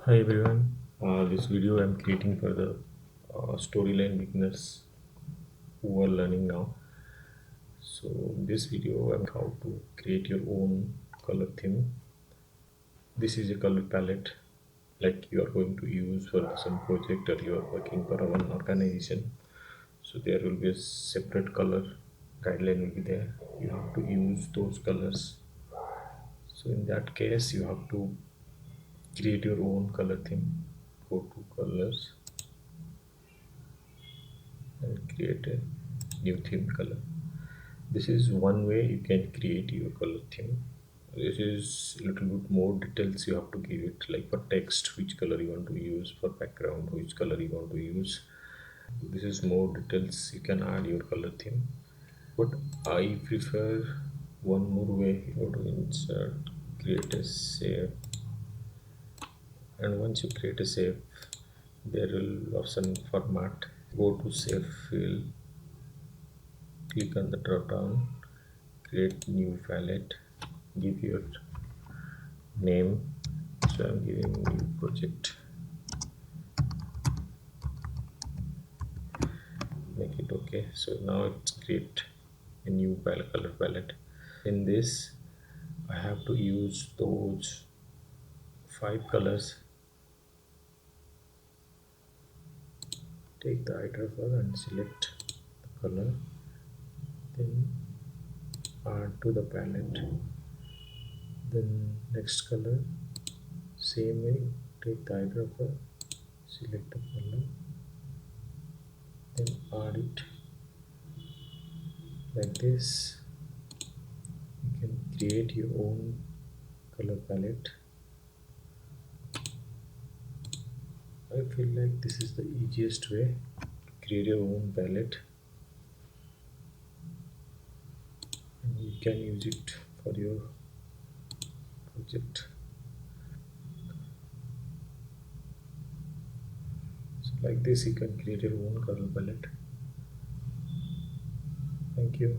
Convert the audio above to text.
Hi everyone. This video I'm creating for the storyline beginners who are learning now. So in this video I'm how to create your own color theme. This is a color palette like you are going to use for some project or you are working for one organization. So there will be a separate color guideline will be there. You have to use those colors. So in that case you have to create your own color theme. Go to colors and create a new theme color. This is one way you can create your color theme. This is a little bit more details you have to give it, like for text which color you want to use, for background which color you want to use. This is more details you can add your color theme, but I prefer one more way. You go to insert, create a save, and once you create a save there will option format. Go to save field, click on the drop down, create new palette, give your name. So I'm giving new project, make it okay. So now it's create a new color palette. In this I have to use those 5 colors. Take the eyedropper and select the color, then add to the palette. Then next color, same way, take the eyedropper, select the color, then add it. Like this you can create your own color palette. I feel like this is the easiest way to create your own palette, and you can use it for your project. So like this you can create your own color palette. Thank you.